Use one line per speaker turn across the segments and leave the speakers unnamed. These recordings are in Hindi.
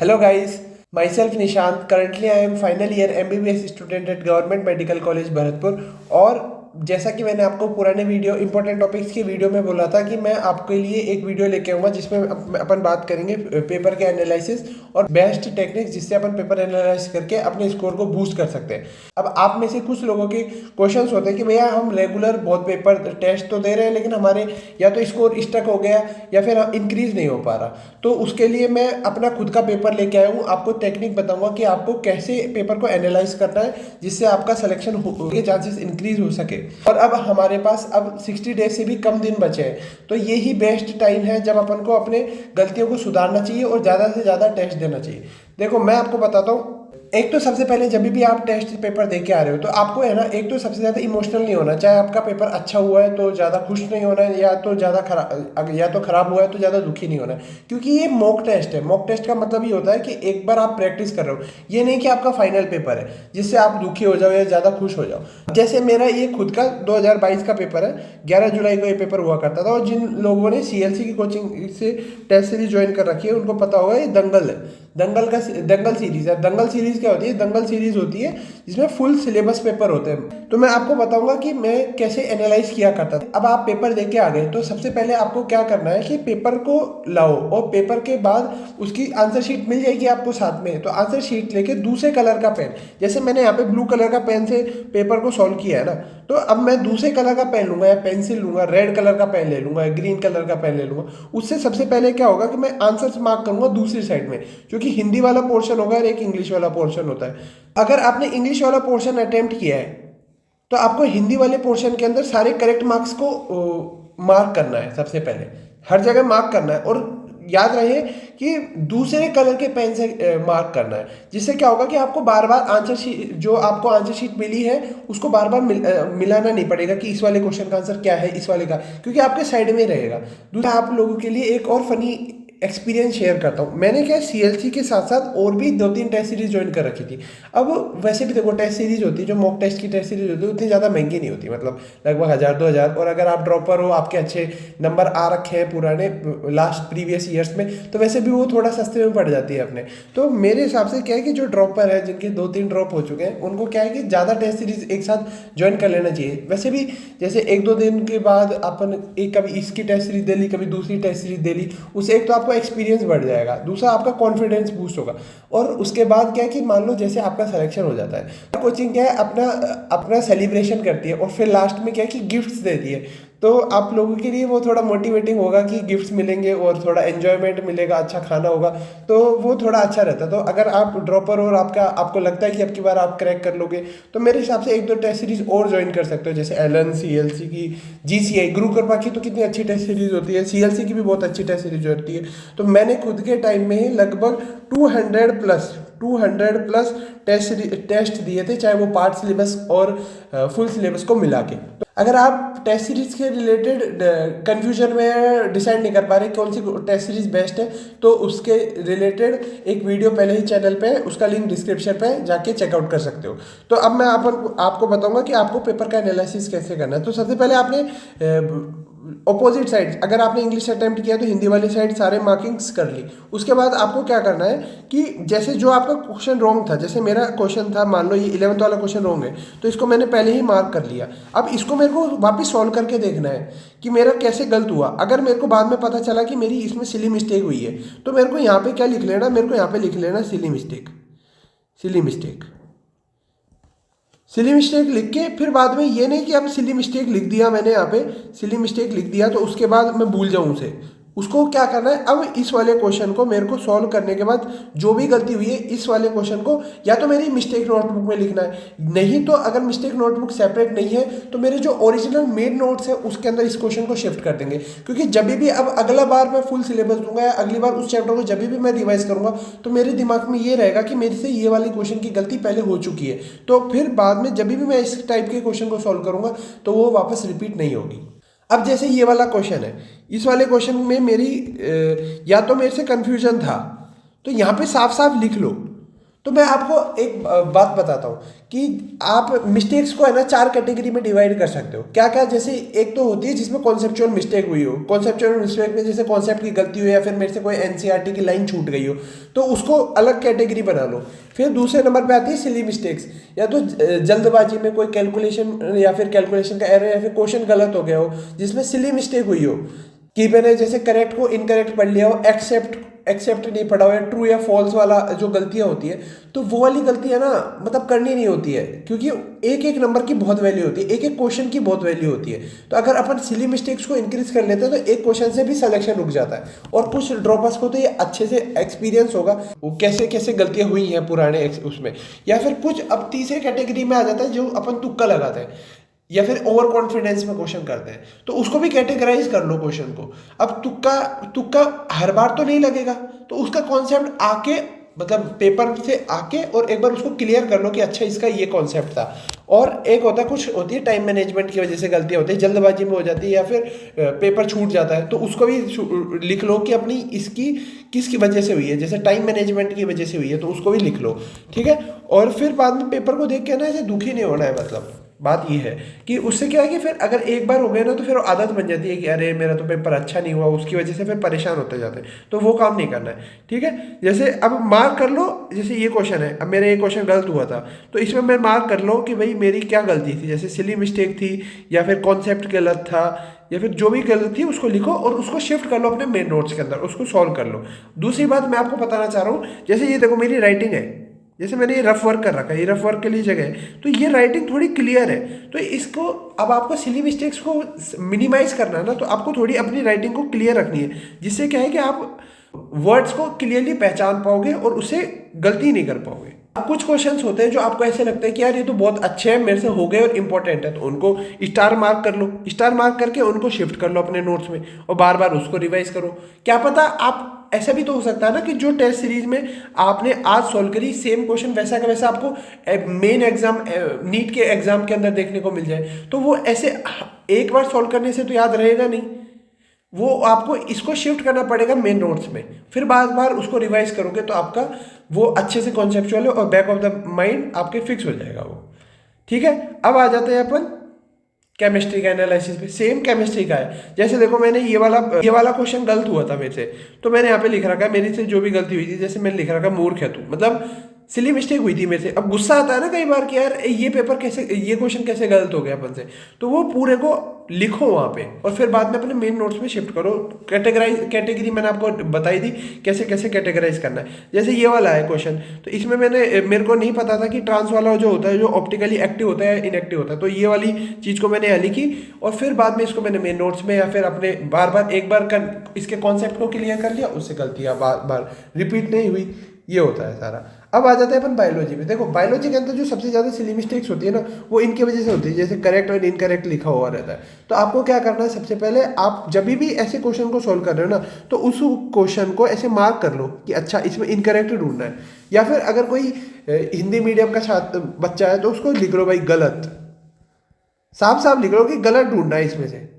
Hello guys, myself Nishant. Currently I am final year MBBS student at Government Medical College Bharatpur. और जैसा कि मैंने आपको पुराने वीडियो इंपॉर्टेंट टॉपिक्स के वीडियो में बोला था कि मैं आपके लिए एक वीडियो लेके आऊँगा जिसमें अपन बात करेंगे पेपर के एनालिसिस और बेस्ट टेक्निक्स जिससे अपन पेपर एनालाइज करके अपने स्कोर को बूस्ट कर सकते हैं। अब आप में से कुछ लोगों के क्वेश्चंस होते हैं कि भैया हम रेगुलर बहुत पेपर टेस्ट तो दे रहे हैं लेकिन हमारे या तो स्कोर स्टक हो गया या फिर इंक्रीज नहीं हो पा रहा। तो उसके लिए मैं अपना खुद का पेपर लेके आया हूँ, आपको टेक्निक बताऊंगा कि आपको कैसे पेपर को एनालाइज करना है जिससे आपका सिलेक्शन के चांसेस इंक्रीज हो सके। और अब हमारे पास अब 60 डेज से भी कम दिन बचे हैं, तो यही बेस्ट टाइम है जब अपन को अपने गलतियों को सुधारना चाहिए और ज़्यादा से ज़्यादा टेस्ट देना चाहिए। देखो मैं आपको बताता हूँ, एक तो सबसे पहले जब भी आप टेस्ट पेपर दे के आ रहे हो तो आपको है ना, एक तो सबसे ज़्यादा इमोशनल नहीं होना। चाहे आपका पेपर अच्छा हुआ है तो ज़्यादा खुश नहीं होना है, या तो ज़्यादा खराब, या तो खराब हुआ है तो ज़्यादा दुखी नहीं होना है, क्योंकि ये मॉक टेस्ट है। मॉक टेस्ट का मतलब ये होता है कि एक बार आप प्रैक्टिस कर रहे हो, ये नहीं कि आपका फाइनल पेपर है जिससे आप दुखी हो जाओ या ज़्यादा खुश हो जाओ। जैसे मेरा ये खुद का 2022 का पेपर है, 11 जुलाई को ये पेपर हुआ करता था। और जिन लोगों ने CLC की कोचिंग से टेस्ट सीरीज ज्वाइन कर रखी है उनको पता होगा ये दंगल है, दंगल सीरीज है। दंगल सीरीज क्या होती है? दंगल सीरीज होती है जिसमें फुल सिलेबस पेपर होते हैं। तो मैं आपको बताऊंगा कि मैं कैसे एनालाइज किया करता था। अब आप पेपर देके आ गए तो सबसे पहले आपको क्या करना है कि पेपर को लाओ, और पेपर के बाद उसकी आंसर शीट मिल जाएगी आपको साथ में। तो आंसर शीट लेके दूसरे कलर का पेन, जैसे मैंने यहाँ पे ब्लू कलर का पेन से पेपर को सॉल्व किया है ना, तो अब मैं दूसरे कलर का पेन लूंगा या पेंसिल लूंगा, रेड कलर का पेन ले लूंगा या ग्रीन कलर का पेन ले लूंगा। उससे सबसे पहले क्या होगा कि मैं आंसर्स मार्क करूंगा दूसरी साइड में, क्योंकि हिंदी वाला पोर्शन होगा और एक इंग्लिश वाला पोर्शन होता है। अगर आपने इंग्लिश वाला पोर्शन अटेम्प्ट किया है तो आपको हिंदी वाले पोर्शन के अंदर सारे करेक्ट मार्क्स को मार्क करना है। सबसे पहले हर जगह मार्क करना है, और याद रहे कि दूसरे कलर के पेन से मार्क करना है, जिससे क्या होगा कि आपको बार बार आंसर शीट, जो आपको आंसर शीट मिली है उसको बार बार मिलाना नहीं पड़ेगा कि इस वाले क्वेश्चन का आंसर क्या है इस वाले का, क्योंकि आपके साइड में रहेगा। दूसरा, आप लोगों के लिए एक और फनी एक्सपीरियंस शेयर करता हूँ। मैंने क्या CLC के साथ साथ और भी 2-3 टेस्ट सीरीज ज्वाइन कर रखी थी। अब वैसे भी देखो, टेस्ट सीरीज होती है जो मॉक टेस्ट की टेस्ट सीरीज होती है उतनी ज़्यादा महंगी नहीं होती, मतलब लगभग 1000-2000। और अगर आप ड्रॉपर हो, आपके अच्छे नंबर आ रखे हैं पुराने लास्ट प्रीवियस ईयर्स में, तो वैसे भी वो थोड़ा सस्ते में पड़ जाती है अपने। तो मेरे हिसाब से क्या है कि जो ड्रॉपर है, जिनके 2-3 ड्रॉप हो चुके हैं, उनको क्या है कि ज़्यादा टेस्ट सीरीज एक साथ ज्वाइन कर लेना चाहिए। वैसे भी जैसे 1-2 दिन के बाद अपन एक कभी इसकी टेस्ट सीरीज दे ली, कभी दूसरी टेस्ट सीरीज दे ली, उससे एक तो आपको एक्सपीरियंस बढ़ जाएगा, दूसरा आपका कॉन्फिडेंस बूस्ट होगा। और उसके बाद क्या है कि मान लो जैसे आपका सिलेक्शन हो जाता है, कोचिंग क्या है अपना अपना सेलिब्रेशन करती है और फिर लास्ट में क्या है कि गिफ्ट्स देती है। तो आप लोगों के लिए वो थोड़ा मोटिवेटिंग होगा कि गिफ्ट्स मिलेंगे और थोड़ा एंजॉयमेंट मिलेगा, अच्छा खाना होगा, तो वो थोड़ा अच्छा रहता है। तो अगर आप ड्रॉपर और आपको लगता है कि अब की बार आप क्रैक कर लोगे, तो मेरे हिसाब से 1-2 टेस्ट सीरीज और ज्वाइन कर सकते हो, जैसे एलन CLC की, GCI गुरु कृपा की तो कितनी अच्छी टेस्ट सीरीज होती है, CLC की भी बहुत अच्छी टेस्ट सीरीज होती है। तो मैंने खुद के टाइम में ही लगभग 200 प्लस टेस्ट दिए थे, चाहे वो पार्ट सिलेबस और फुल सिलेबस को मिला के। तो अगर आप टेस्ट सीरीज के रिलेटेड कंफ्यूजन में डिसाइड नहीं कर पा रहे कौन सी टेस्ट सीरीज बेस्ट है, तो उसके रिलेटेड एक वीडियो पहले ही चैनल पे है, उसका लिंक डिस्क्रिप्शन पे जाके चेकआउट कर सकते हो। तो अब मैं आपको बताऊंगा कि आपको पेपर का एनालिसिस कैसे करना है। तो सबसे पहले आपने ऑपोजिट साइड, अगर आपने इंग्लिश अटेम्प्ट किया तो हिंदी वाली साइड सारे मार्किंग्स कर ली। उसके बाद आपको क्या करना है कि जैसे जो आपका क्वेश्चन रॉन्ग था, जैसे मेरा क्वेश्चन था, मान लो ये 11th वाला क्वेश्चन रॉन्ग है, तो इसको मैंने पहले ही मार्क कर लिया। अब इसको मेरे को वापस सॉल्व करके देखना है कि मेरा कैसे गलत हुआ। अगर मेरे को बाद में पता चला कि मेरी इसमें सिली मिस्टेक हुई है, तो मेरे को यहाँ पे क्या लिख लेना, मेरे को यहाँ पे लिख लेना सिली मिस्टेक लिख के, फिर बाद में ये नहीं कि अब सिली मिस्टेक लिख दिया मैंने, यहाँ पे सिली मिस्टेक लिख दिया तो उसके बाद मैं भूल जाऊँ उसे। उसको क्या करना है, अब इस वाले क्वेश्चन को मेरे को सॉल्व करने के बाद जो भी गलती हुई है इस वाले क्वेश्चन को या तो मेरी मिस्टेक नोटबुक में लिखना है, नहीं तो अगर मिस्टेक नोटबुक सेपरेट नहीं है तो मेरे जो ओरिजिनल मेन नोट्स है उसके अंदर इस क्वेश्चन को शिफ्ट कर देंगे। क्योंकि जब भी अब अगला बार मैं फुल सिलेबस दूंगा या अगली बार उस चैप्टर को जब भी मैं रिवाइज करूंगा, तो मेरे दिमाग में ये रहेगा कि मेरे से ये वाली क्वेश्चन की गलती पहले हो चुकी है, तो फिर बाद में जब भी मैं इस टाइप के क्वेश्चन को सॉल्व करूंगा तो वो वापस रिपीट नहीं होगी। अब जैसे ये वाला क्वेश्चन है, इस वाले क्वेश्चन में मेरी या तो मेरे से कंफ्यूजन था, तो यहाँ पे साफ साफ लिख लो। तो मैं आपको एक बात बताता हूँ कि आप मिस्टेक्स को है ना 4 कैटेगरी में डिवाइड कर सकते हो। क्या क्या, जैसे एक तो होती है जिसमें कॉन्सेप्चुअल मिस्टेक हुई हो, कॉन्सेप्चुअल मिस्टेक में जैसे कॉन्सेप्ट की गलती हो या फिर मेरे से कोई एनसीईआरटी की लाइन छूट गई हो, तो उसको अलग कैटेगरी बना लो। फिर दूसरे नंबर पे आती है सिली मिस्टेक्स, या तो जल्दबाजी में कोई कैलकुलेशन या फिर कैलकुलेशन का एरर या फिर क्वेश्चन गलत हो गया हो जिसमें सिली मिस्टेक हुई हो कि मैंने जैसे करेक्ट को इनकरेक्ट पढ़ लिया हो, एक्सेप्ट एक्सेप्ट नहीं पढ़ा हो, या ट्रू या फॉल्स वाला जो गलतियां होती है, तो वो वाली गलतियां ना मतलब करनी नहीं होती है, क्योंकि एक एक नंबर की बहुत वैल्यू होती है, एक एक क्वेश्चन की बहुत वैल्यू होती है। तो अगर अपन सिली मिस्टेक्स को इंक्रीज कर लेते हैं तो एक क्वेश्चन से भी सिलेक्शन रुक जाता है। और कुछ ड्रॉपर्स को तो ये अच्छे से एक्सपीरियंस होगा वो कैसे कैसे गलतियां हुई हैं पुराने उसमें। या फिर कुछ अब तीसरे कैटेगरी में आ जाता है जो अपन तुक्का लगाते हैं या फिर ओवर कॉन्फिडेंस में क्वेश्चन करते हैं, तो उसको भी कैटेगराइज कर लो क्वेश्चन को। अब तुक्का तुक्का हर बार तो नहीं लगेगा, तो उसका कॉन्सेप्ट आके मतलब पेपर से आके और एक बार उसको क्लियर कर लो कि अच्छा इसका ये कॉन्सेप्ट था। और एक होता है, कुछ होती है टाइम मैनेजमेंट की वजह से गलतियां होती है, जल्दबाजी में हो जाती है या फिर पेपर छूट जाता है, तो उसको भी लिख लो कि अपनी इसकी किसकी वजह से हुई है, जैसे टाइम मैनेजमेंट की वजह से हुई है तो उसको भी लिख लो, ठीक है। और फिर बाद में पेपर को देख के ना ऐसे दुखी नहीं होना है, मतलब बात ये है कि उससे क्या है कि फिर अगर एक बार हो गया ना तो फिर आदत बन जाती है कि अरे मेरा तो पेपर अच्छा नहीं हुआ, उसकी वजह से फिर परेशान होते जाते हैं, तो वो काम नहीं करना है, ठीक है। जैसे अब मार्क कर लो, जैसे ये क्वेश्चन है, अब मेरा ये क्वेश्चन गलत हुआ था तो इसमें मैं मार्क कर लो कि भाई मेरी क्या गलती थी, जैसे सिली मिस्टेक थी या फिर कॉन्सेप्ट गलत था या फिर जो भी गलत थी उसको लिखो और उसको शिफ्ट कर लो अपने मेन नोट्स के अंदर, उसको सॉल्व कर लो। दूसरी बात मैं आपको बताना चाह रहा हूँ, जैसे ये देखो मेरी राइटिंग है, जैसे मैंने ये रफ वर्क कर रखा है, ये रफ वर्क के लिए जगह है, तो ये राइटिंग थोड़ी क्लियर है, तो इसको अब आपको सिली मिस्टेक्स को मिनिमाइज करना है ना, तो आपको थोड़ी अपनी राइटिंग को क्लियर रखनी है, जिससे क्या है कि आप वर्ड्स को क्लियरली पहचान पाओगे और उससे गलती नहीं कर पाओगे। अब कुछ क्वेश्चंस होते हैं जो आपको ऐसे लगता है कि यार ये तो बहुत अच्छे हैं, मेरे से हो गए और इंपॉर्टेंट है, तो उनको स्टार मार्क कर लो, स्टार मार्क करके उनको शिफ्ट कर लो अपने नोट्स में और बार बार उसको रिवाइज करो। क्या पता आप ऐसा भी तो हो सकता है ना कि जो टेस्ट सीरीज में आपने आज सॉल्व करी सेम क्वेश्चन वैसा का वैसा आपको मेन एग्जाम नीट के एग्जाम के अंदर देखने को मिल जाए, तो वो ऐसे एक बार सॉल्व करने से तो याद रहेगा नहीं, वो आपको इसको शिफ्ट करना पड़ेगा मेन नोट्स में, फिर बार बार उसको रिवाइज करोगे तो आपका वो अच्छे से कॉन्सेप्चुअल और बैक ऑफ द माइंड आपके फिक्स हो जाएगा वो, ठीक है। अब आ जाते हैं अपन केमिस्ट्री का एनालिसिस पे, सेम केमिस्ट्री का है। जैसे देखो मैंने ये वाला क्वेश्चन गलत हुआ था मेरे से, तो मैंने यहाँ पे लिख रखा है मेरे से जो भी गलती हुई थी, जैसे मैंने लिख रखा मूर्ख है तू, मतलब सिली मिस्टेक हुई थी मेरे से। अब गुस्सा आता है ना कई बार कि यार ये पेपर कैसे, ये क्वेश्चन कैसे गलत हो गया अपन से, तो वो पूरे को लिखो वहाँ पे और फिर बाद में अपने मेन नोट्स में शिफ्ट करो। कैटेगरी मैंने आपको बताई थी कैसे कैसे कैटेगराइज करना है। जैसे ये वाला है क्वेश्चन, तो इसमें मेरे को नहीं पता था कि ट्रांस वाला जो होता है जो ऑप्टिकली एक्टिव होता है इनएक्टिव होता है, तो ये वाली चीज़ को मैंने यहाँ लिखी और फिर बाद में इसको मैंने मेन नोट्स में या फिर अपने बार बार एक बार इसके कॉन्सेप्ट को क्लियर कर लिया, उससे गलतियाँ बार बार रिपीट नहीं हुई, ये होता है सारा। अब आ जाते हैं अपन बायोलॉजी में। देखो बायोलॉजी के अंदर जो सबसे ज़्यादा सिली मिस्टेक्स होती है ना वो इनकी वजह से होती है, जैसे करेक्ट और इनकरेक्ट लिखा हुआ रहता है। तो आपको क्या करना है, सबसे पहले आप जब भी ऐसे क्वेश्चन को सोल्व कर रहे हो ना तो उस क्वेश्चन को ऐसे मार्क कर लो कि अच्छा इसमें इनकरेक्ट ढूंढना है, या फिर अगर कोई हिंदी मीडियम का छात्र बच्चा है तो उसको लिख लो भाई गलत, साफ साफ लिख लो कि गलत ढूंढना है इसमें से,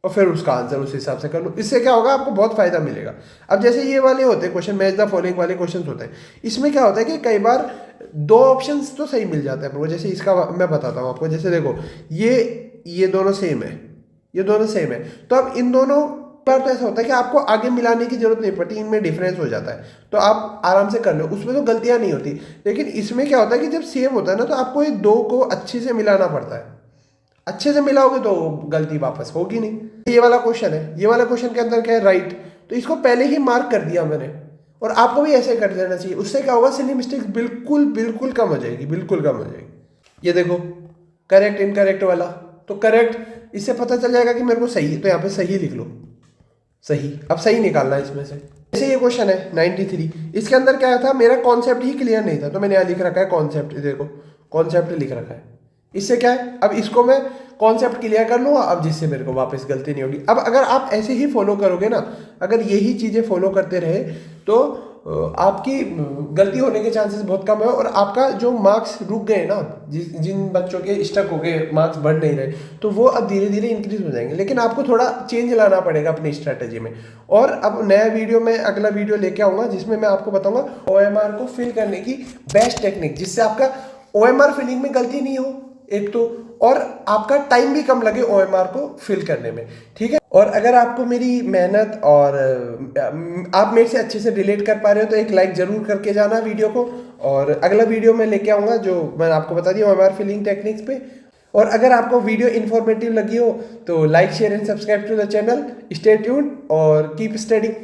और फिर उसका आंसर उस हिसाब से कर लो। इससे क्या होगा, आपको बहुत फायदा मिलेगा। अब जैसे ये वाले होते हैं क्वेश्चन, मैच द फॉलोइंग वाले क्वेश्चन होते हैं, इसमें क्या होता है कि कई बार दो ऑप्शंस तो सही मिल जाते हैं आपको। जैसे इसका मैं बताता हूँ आपको, जैसे देखो ये दोनों सेम है, ये दोनों सेम है, तो अब इन दोनों बार तो ऐसा होता है कि आपको आगे मिलाने की जरूरत नहीं पड़ती, इनमें डिफरेंस हो जाता है तो आप आराम से कर लो, उसमें तो गलतियां नहीं होती। लेकिन इसमें क्या होता है कि जब सेम होता है ना तो आपको ये दो को अच्छे से मिलाना पड़ता है, अच्छे से मिलाओगे तो गलती वापस होगी नहीं। ये वाला क्वेश्चन है, ये वाला क्वेश्चन के अंदर क्या है राइट, तो इसको पहले ही मार्क कर दिया मैंने, और आपको भी ऐसे कर देना चाहिए। उससे क्या होगा, सिली मिस्टेक्स बिल्कुल बिल्कुल कम हो जाएगी, बिल्कुल कम हो जाएगी। ये देखो करेक्ट इनकरेक्ट वाला, तो करेक्ट इससे पता चल जाएगा कि मेरे को सही है, तो यहाँ पे सही लिख लो, सही। अब सही निकालना है इसमें से। जैसे ये क्वेश्चन है 93, इसके अंदर क्या था, मेरा कॉन्सेप्ट ही क्लियर नहीं था, तो मैंने यहाँ लिख रखा है कॉन्सेप्ट, देखो कॉन्सेप्ट लिख रखा है। इससे क्या है, अब इसको मैं कॉन्सेप्ट क्लियर कर लूँगा, अब जिससे मेरे को वापस गलती नहीं होगी। अब अगर आप ऐसे ही फॉलो करोगे ना, अगर यही चीज़ें फॉलो करते रहे तो आपकी गलती होने के चांसेस बहुत कम है और आपका जो मार्क्स रुक गए ना, जिन बच्चों के स्टक हो गए, मार्क्स बढ़ नहीं रहे, तो वो अब धीरे धीरे इंक्रीज हो जाएंगे। लेकिन आपको थोड़ा चेंज लाना पड़ेगा अपनी स्ट्रैटेजी में। और अब नया वीडियो में, अगला वीडियो लेके आऊँगा जिसमें मैं आपको बताऊँगा OMR को फिल करने की बेस्ट टेक्निक, जिससे आपका OMR फिलिंग में गलती नहीं हो एक तो, और आपका टाइम भी कम लगे OMR को फिल करने में, ठीक है। और अगर आपको मेरी मेहनत और आप मेरे से अच्छे से रिलेट कर पा रहे हो तो एक लाइक जरूर करके जाना वीडियो को। और अगला वीडियो मैं लेके आऊँगा जो मैं आपको बता दिया OMR फिलिंग टेक्निक्स पे। और अगर आपको वीडियो इन्फॉर्मेटिव लगी हो तो like share and subscribe to the channel. Stay tuned और कीप स्टडिंग।